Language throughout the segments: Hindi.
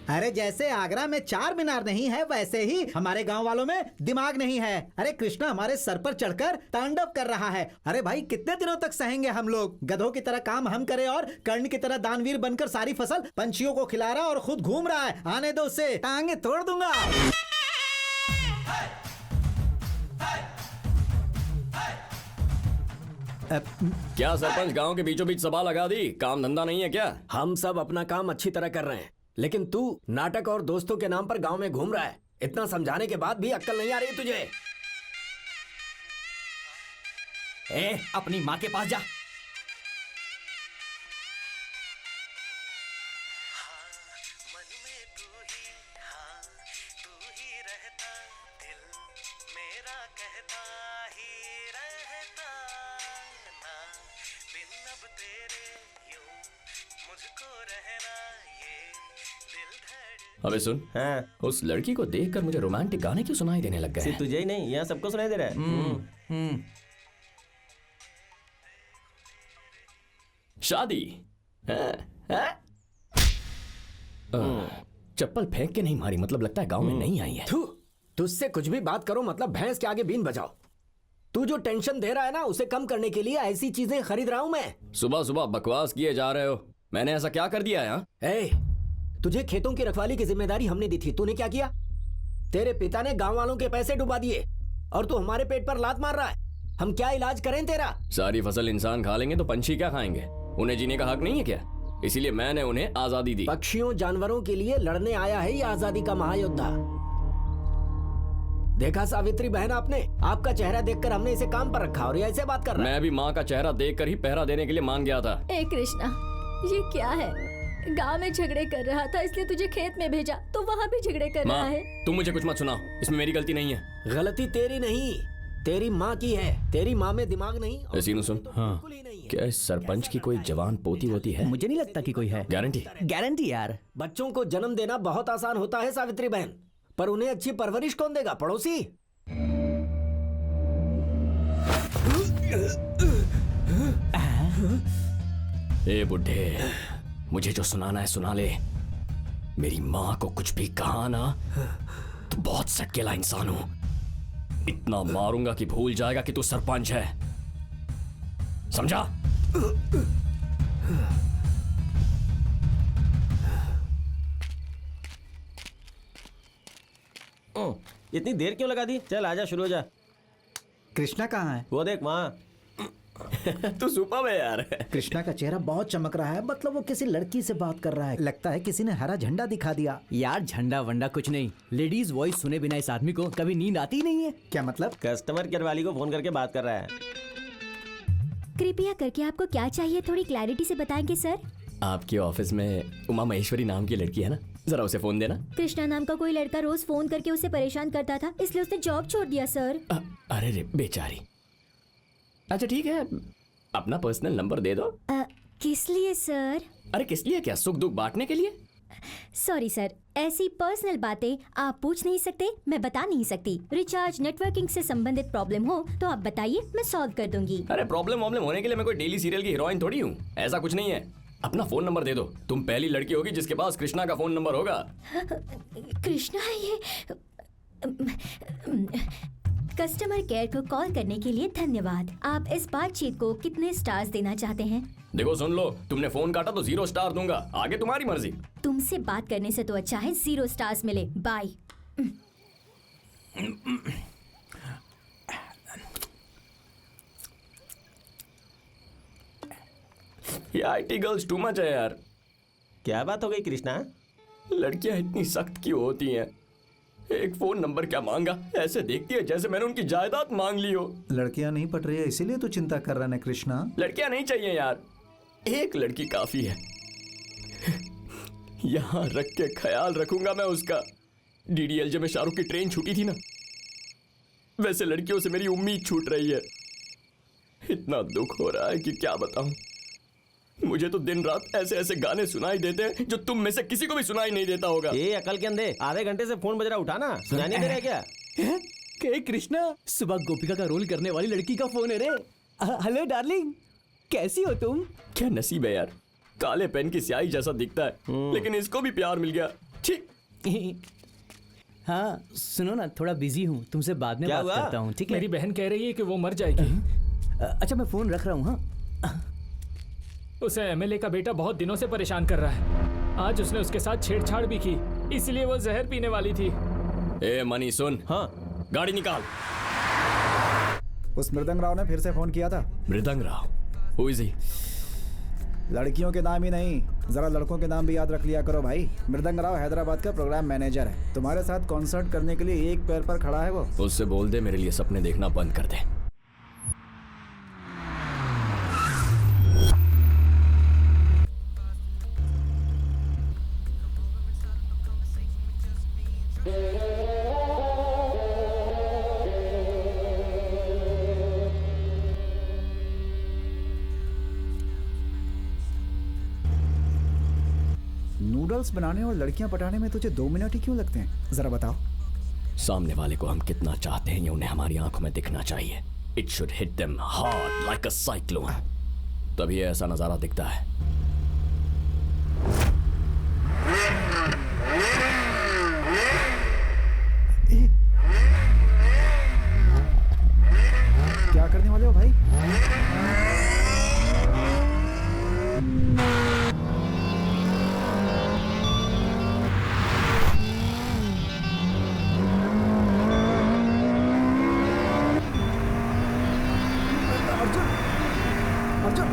अरे जैसे आगरा में चार मीनार नहीं है, वैसे ही हमारे गांव वालों में दिमाग नहीं है। अरे कृष्णा हमारे सर पर चढ़कर तांडव कर रहा है। अरे भाई कितने दिनों तक सहेंगे हम लोग? गधों की तरह काम हम करें और कर्ण की तरह दानवीर बनकर सारी फसल पंछियों को खिला रहा और खुद घूम रहा है। आने दो उसे, टांगे तोड़ दूंगा। क्या सरपंच गांव के बीचों बीच सभा लगा दी? काम धंधा नहीं है क्या? हम सब अपना काम अच्छी तरह कर रहे हैं, लेकिन तू नाटक और दोस्तों के नाम पर गांव में घूम रहा है। इतना समझाने के बाद भी अक्ल नहीं आ रही तुझे? अपनी माँ के पास जा। अबे सुन, उस लड़की को देखकर मुझे रोमांटिक गाने क्यों सुनाई देने लग गए? सिर्फ तुझे ही नहीं, यहाँ सबको सुनाई दे रहा है। शादी चप्पल फेंक के नहीं मारी, मतलब लगता है गांव में नहीं आई है। तुझसे कुछ भी बात करो मतलब भैंस के आगे बीन बजाओ। तू जो टेंशन दे रहा है ना, उसे कम करने के लिए ऐसी चीजें खरीद रहा हूं मैं। सुबह सुबह बकवास किए जा रहे हो। मैंने ऐसा क्या कर दिया है? तुझे खेतों की रखवाली की जिम्मेदारी हमने दी थी, तूने क्या किया? तेरे पिता ने गांव वालों के पैसे डुबा दिए और तू हमारे पेट पर लात मार रहा है। हम क्या इलाज करें तेरा? सारी फसल इंसान खा लेंगे तो पंछी क्या खाएंगे? उन्हें जीने का हक नहीं है क्या? इसीलिए मैंने उन्हें आजादी दी। पक्षियों जानवरों के लिए लड़ने आया है ये आजादी का महायोद्धा। देखा सावित्री बहन आपने? आपका चेहरा देखकर हमने इसे काम पर रखा और ये ऐसे बात कर रहा है। मैं भी माँ का चेहरा देखकर ही पहरा देने के लिए मान गया था। ए कृष्णा, ये क्या है? गांव में झगड़े कर रहा था इसलिए तुझे खेत में भेजा, तो वहाँ भी झगड़े कर रहा है। तुम मुझे कुछ मत सुनाओ, इसमें मेरी गलती नहीं है। गलती तेरी नहीं, तेरी माँ की है। तेरी माँ में दिमाग नहीं। सीनू सुन, क्या इस सरपंच की कोई जवान पोती होती है? मुझे नहीं लगता कि कोई है। गारंटी यार। बच्चों को जन्म देना बहुत आसान होता है सावित्री बहन, पर उन्हें अच्छी परवरिश कौन देगा? पड़ोसी। ए बुड्ढे, मुझे जो सुनाना है सुना ले। मेरी माँ को कुछ भी कहा ना तो बहुत सटकेला इंसान हूं। इतना मारूंगा कि भूल जाएगा कि तू सरपंच है, समझा? इतनी देर क्यों लगा दी? चल आजा, शुरू हो जा। कृष्णा कहाँ है? वो देख वहाँ। तू सुपर है यार। कृष्णा का चेहरा बहुत चमक रहा है, मतलब वो किसी लड़की से बात कर रहा है। लगता है किसी ने हरा झंडा दिखा दिया। यार झंडा वंडा कुछ नहीं, लेडीज वॉइस सुने बिना इस आदमी को कभी नींद आती नहीं है। क्या मतलब? कस्टमर केयर वाली को फोन करके बात कर रहा है। कृपया करके आपको क्या चाहिए थोड़ी क्लैरिटी से बताएंगे सर? आपके ऑफिस में उमा महेश्वरी नाम की लड़की है ना, जरा उसे फोन देना। कृष्णा नाम का कोई लड़का रोज फोन करके उसे परेशान करता था, इसलिए उसने जॉब छोड़ दिया सर। अरे रे बेचारी। अच्छा ठीक है, अपना पर्सनल नंबर दे दो। किस लिए सर? अरे किस लिए क्या, सुख दुख बांटने के लिए। सॉरी सर, ऐसी पर्सनल बातें आप पूछ नहीं सकते, मैं बता नहीं सकती। रिचार्ज नेटवर्किंग से संबंधित प्रॉब्लम हो तो आप बताइए, मैं सॉल्व कर दूंगी। अरे प्रॉब्लम होने के लिए मैं कोई डेली सीरियल की हीरोइन थोड़ी हूँ, ऐसा कुछ नहीं है। अपना फोन नंबर दे दो। तुम पहली लड़की होगी जिसके पास कृष्णा का फोन नंबर होगा। कृष्णा है ये। कस्टमर केयर को कॉल करने के लिए धन्यवाद। आप इस बातचीत को कितने स्टार्स देना चाहते हैं? देखो सुन लो, तुमने फोन काटा तो 0 स्टार दूंगा, आगे तुम्हारी मर्जी। तुमसे बात करने से तो अच्छा है 0 स्टार्स मिले। बाय। ये IT गर्ल्स टू मच है यार। क्या बात हो गई कृष्णा? लड़कियां इतनी सख्त क्यों होती हैं? एक फोन नंबर क्या मांगा, ऐसे देखती है जैसे मैंने उनकी जायदाद मांग ली हो। लड़कियां नहीं पट रही है इसीलिए तो चिंता कर रहा है कृष्णा। लड़कियां नहीं चाहिए यार, एक लड़की काफी है। यहाँ रख के ख्याल रखूंगा मैं उसका। DDLJ में शाहरुख की ट्रेन छूटी थी ना, वैसे लड़कियों से मेरी उम्मीद छूट रही है। इतना दुख हो रहा है कि क्या बताऊं। मुझे तो दिन रात ऐसे ऐसे गाने सुनाई देते हैं जो तुम में से किसी को भी सुनाई नहीं देता होगा। ये अकल के अंधे, आधे घंटे से फोन बज रहा, उठाना। सुनाई नहीं दे रहा है क्या? कृष्णा, सुबह गोपिका का रोल करने वाली लड़की का फोन है रे। हेलो डार्लिंग, कैसी हो तुम? क्या नसीब है यार, काले पेन की स्याही जैसा दिखता है लेकिन इसको भी प्यार मिल गया। छी। हाँ सुनो ना, थोड़ा बिजी हूँ, तुमसे बाद में क्या बात हुआ? करता हूँ, ठीक है? मेरी बहन कह रही है कि वो मर जाएगी। अच्छा मैं फोन रख रहा हूँ। हाँ उसे एमएलए का बेटा बहुत दिनों से परेशान कर रहा है। आज उसने उसके साथ छेड़छाड़ भी की, इसलिए वो जहर पीने वाली थी। ए मनी सुन, हाँ गाड़ी निकाल। उस मृदंग राव ने फिर से फोन किया था। मृदंग राव, हु इज ही? लड़कियों के नाम ही नहीं, जरा लड़कों के नाम भी याद रख लिया करो भाई। मृदंग राव हैदराबाद का प्रोग्राम मैनेजर है, तुम्हारे साथ कॉन्सर्ट करने के लिए एक पैर पर खड़ा है वो। उससे बोल दे मेरे लिए सपने देखना बंद कर दे। नूडल्स बनाने और लड़कियां पटाने में तुझे 2 मिनट ही क्यों लगते हैं, जरा बताओ। सामने वाले को हम कितना चाहते हैं ये उन्हें हमारी आंखों में दिखना चाहिए। It should hit them hard like a cyclone, तभी ऐसा नजारा दिखता है। क्या करने वाले हो भाई? Arjun, Arjun,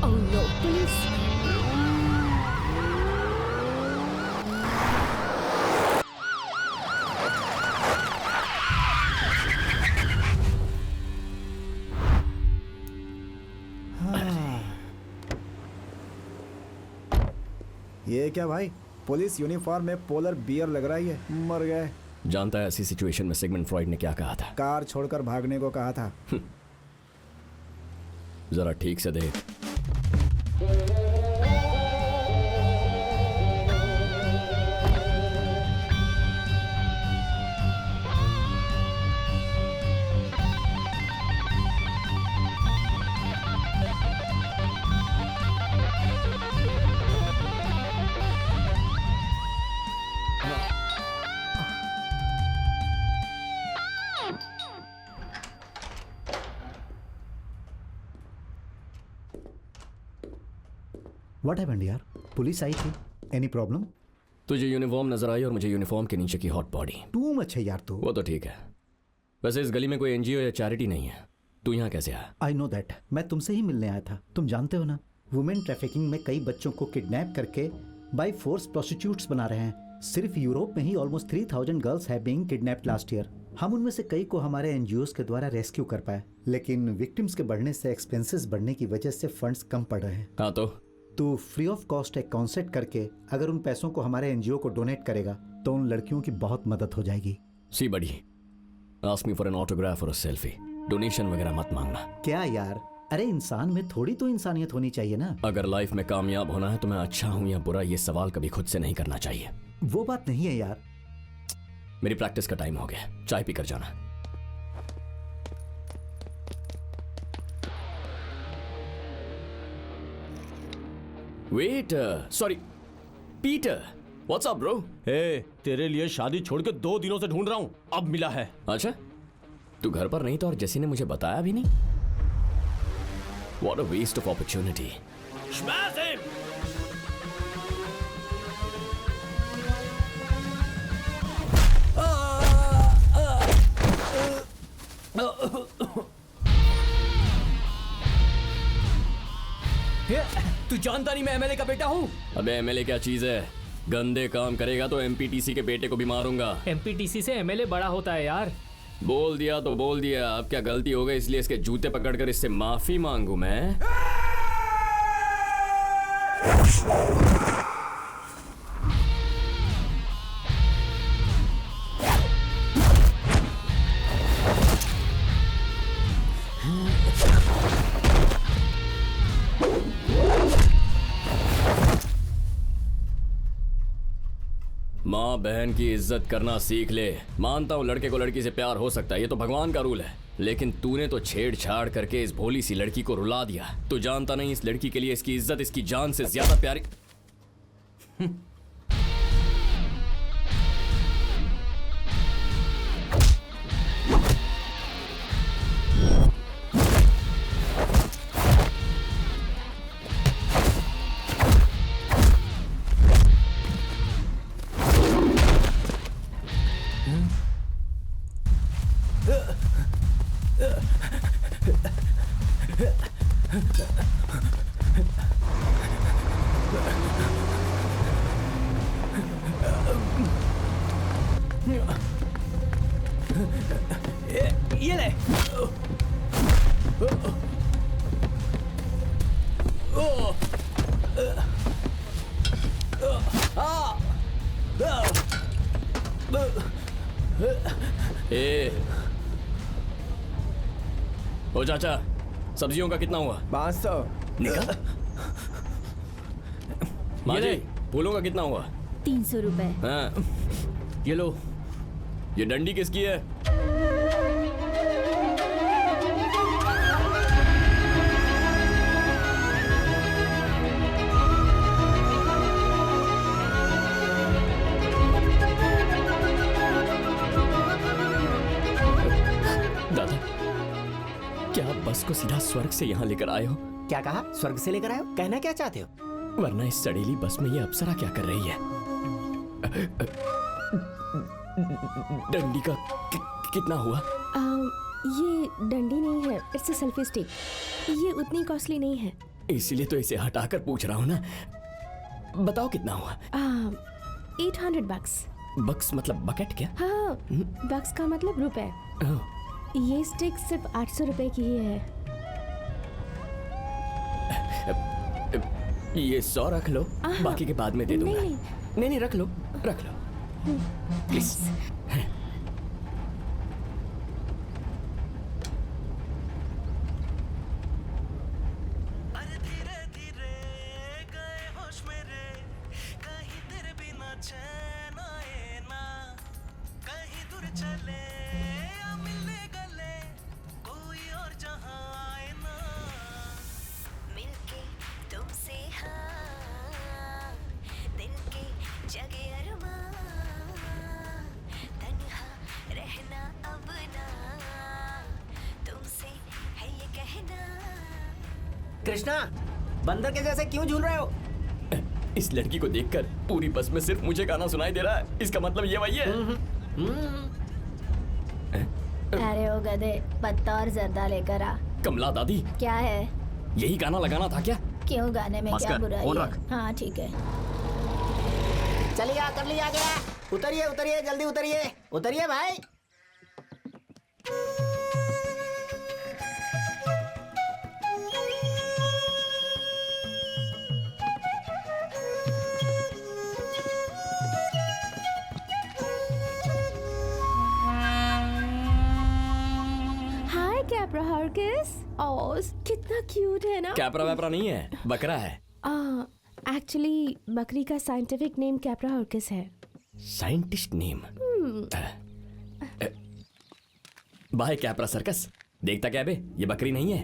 Oh no, please. ये क्या भाई, पुलिस यूनिफॉर्म में पोलर बियर लग रही है। मर गए। जानता है ऐसी सिचुएशन में सिगमंड फ्रॉइड ने क्या कहा था? कार छोड़कर भागने को कहा था। जरा ठीक से देख। व्हाट हैपेंड यार? पुलिस आई थी, एनी प्रॉब्लम? तुझे यूनिफॉर्म नजर आई और मुझे यूनिफॉर्म के नीचे की हॉट बॉडी। टू मच है यार तू। वो तो ठीक है, वैसे इस गली में कोई एनजीओ या चैरिटी नहीं है, तू यहाँ कैसे आया? आई नो दैट, मैं तुमसे ही मिलने आया था। तुम जानते हो ना, वुमेन ट्रैफिकिंग में कई बच्चों को किडनैप करके बाय फोर्स प्रोस्टिट्यूट्स बना रहे हैं। सिर्फ यूरोप में ही almost 3000 girls have been kidnapped last year. हम उनमें से कई को हमारे एनजीओज के द्वारा रेस्क्यू कर पाए, लेकिन विक्टिम्स के बढ़ने से एक्सपेंसेस बढ़ने की वजह से फंड्स कम पड़ रहे हैं। हाँ तो तू फ्री ऑफ कॉस्ट एक कॉन्सर्ट करके अगर उन पैसों को हमारे एनजीओ को डोनेट करेगा तो उन लड़कियों की बहुत मदद हो जाएगी। सी बड़ी, ask me for an autograph और अ सेल्फी। डोनेशन वगैरह मत मांगना। क्या यार, अरे इंसान में थोड़ी तो इंसानियत होनी चाहिए ना। अगर लाइफ में कामयाब होना है तो मैं अच्छा हूं या बुरा, ये सवाल कभी खुद से नहीं करना चाहिए। वो बात नहीं है यार। मेरी प्रैक्टिस का टाइम हो गया, चाय पीकर जाना। Wait, sorry Peter, what's up bro? ए, तेरे लिए शादी छोड़ के 2 दिनों से ढूंढ रहा हूँ, अब मिला है। अच्छा, तू घर पर नहीं था और जेसी ने मुझे बताया भी नहीं। What a waste of opportunity. Smash him! तू जानता नहीं मैं एमएलए का बेटा हूँ। अबे एमएलए क्या चीज है? गंदे काम करेगा तो एमपीटीसी के बेटे को भी मारूंगा। एमपीटीसी से एमएलए बड़ा होता है यार। बोल दिया तो बोल दिया, अब क्या गलती हो गई इसलिए इसके जूते पकड़कर इससे माफी मांगू मैं? माँ बहन की इज्जत करना सीख ले। मानता हूँ लड़के को लड़की से प्यार हो सकता है, ये तो भगवान का रूल है, लेकिन तूने तो छेड़छाड़ करके इस भोली सी लड़की को रुला दिया। तू जानता नहीं इस लड़की के लिए इसकी इज्जत इसकी जान से ज्यादा प्यारी। ये ले। ए ओ चाचा, सब्जियों का कितना हुआ? 500। निकल। माँ जी, फूलों का कितना हुआ? 300 रुपए। हाँ, ये लो। ये डंडी किसकी है? दादा, क्या आप बस को सीधा स्वर्ग से यहाँ लेकर आए हो? क्या कहा? स्वर्ग से लेकर आए हो? कहना क्या चाहते हो? वरना इस सड़ीली बस में ये अप्सरा क्या कर रही है? डंडी का कितना हुआ? ये डंडी नहीं है, इट्स अ सेल्फी स्टिक। ये उतनी कॉस्टली नहीं है। इसीलिए तो इसे हटाकर पूछ रहा हूँ ना। बताओ कितना हुआ? 800 बक्स। बक्स मतलब बकेट क्या? हाँ, बक्स का मतलब रुपए। ये स्टिक सिर्फ 800 रुपए की ही है। ये 100 रख लो, बाकी के बाद में दे दूंगा। नहीं, नहीं, रख लो, रख लो प्लीज। कृष्णा, बंदर के जैसे क्यों झूल रहे हो? इस लड़की को देखकर पूरी बस में सिर्फ मुझे गाना सुनाई दे रहा है। इसका मतलब ये वही है। अरे ओ गधे, पत्ता और जर्दा लेकर आ। कमला दादी, क्या है? यही गाना लगाना था क्या? क्यों, गाने में क्या बुराई फोन है? रख। हाँ ठीक है। चलिए, कर लिया गया। उतरिए उतरिए, जल्दी उतरिए, उतरिए भाई। हाय कैप्रा हॉर्किस। ओह, कितना क्यूट है ना। कैपरा वैपरा नहीं है, बकरा है। एक्चुअली बकरी का साइंटिफिक नेम कैप्रा हॉर्किस है। Scientist name. बाय कैपरा सर्कस। देखता क्या बे, ये बकरी नहीं है।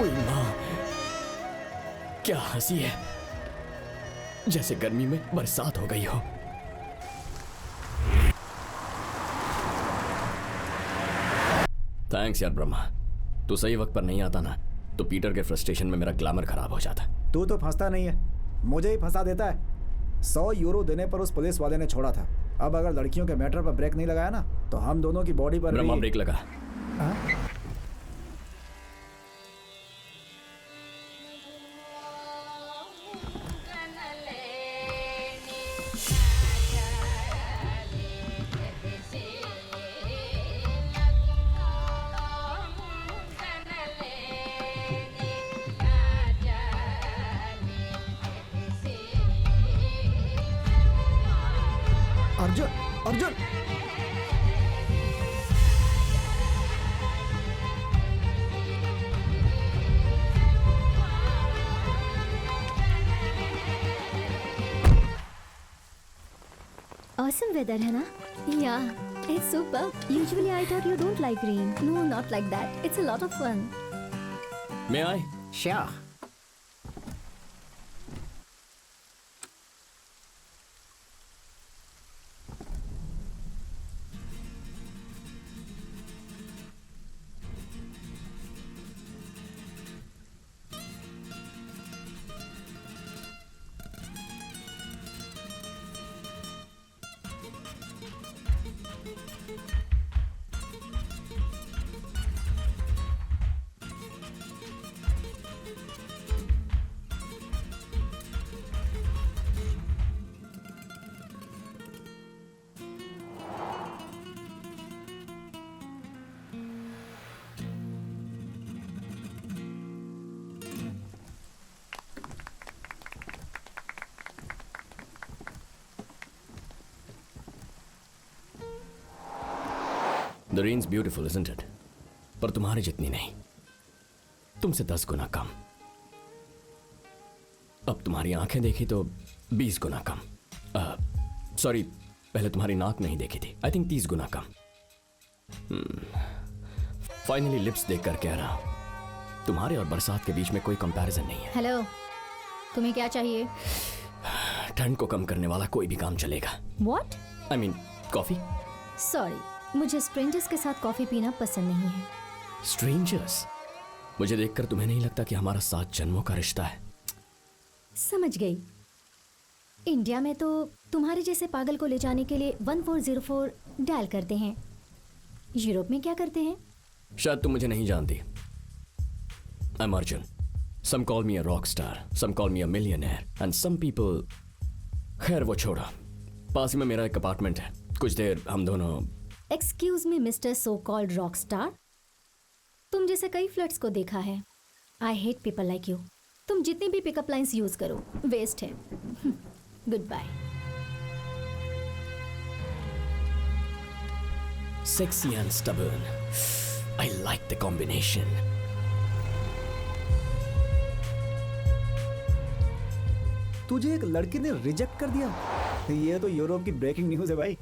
ओए माँ, क्या हंसी है, जैसे गर्मी में बरसात हो गई हो। थैंक्स यार ब्रह्मा, तू सही वक्त पर नहीं आता ना तो पीटर के फ्रस्ट्रेशन में मेरा ग्लैमर खराब हो जाता। तू तो फंसता नहीं है, मुझे ही फंसा देता है। 100 यूरो देने पर उस पुलिस वाले ने छोड़ा था। अब अगर लड़कियों के मैटर पर ब्रेक नहीं लगाया ना तो हम दोनों की बॉडी पर ब्रह्मा भी... ब्रेक लगा। अर्जुन, अर्जुन, awesome weather है ना? Yeah, it's super. Usually I thought you don't like rain. No, not like that. It's a lot of fun. मैं आए? Sure. The rain's beautiful, isn't it? पर तुम्हारे जितनी नहीं, तुमसे 10 गुना कम। अब तुम्हारी आंखें देखी तो 20 गुना कम। सॉरी, पहले तुम्हारी नाक नहीं देखी थी। I think 30 Guna come. Finally lips देखकर कह रहा हूं, तुम्हारे और बरसात के बीच में कोई कंपैरिजन नहीं है। हेलो, तुम्हें क्या चाहिए? ठंड को कम करने वाला कोई भी काम चलेगा। What? I mean coffee. Sorry, मुझे स्ट्रेंजर्स के साथ कॉफी पीना पसंद नहीं है। स्ट्रेंजर्स? मुझे देखकर तुम्हें नहीं लगता कि हमारा 7 जन्मों का रिश्ता है? समझ गई। इंडिया में तो तुम्हारे जैसे पागल को ले जाने के लिए 1404 डायल करते हैं। यूरोप में क्या करते हैं? शायद तुम मुझे नहीं जानती। I am Arjun. Some call me a rock star, some call me a millionaire and some people. खैर वो छोड़ो, पास ही में मेरा एक अपार्टमेंट है। कुछ देर हम दोनों। Excuse me mister so called rock star, तुम जैसे कई फ्लर्ट्स को देखा है। I hate people like you. तुम जितनी भी पिकअप लाइंस यूज करो वेस्ट है। Good bye. Sexy and stubborn. I like the combination. तुझे एक लड़की ने रिजेक्ट कर दिया। ये तो यूरोप की ब्रेकिंग न्यूज़ है भाई।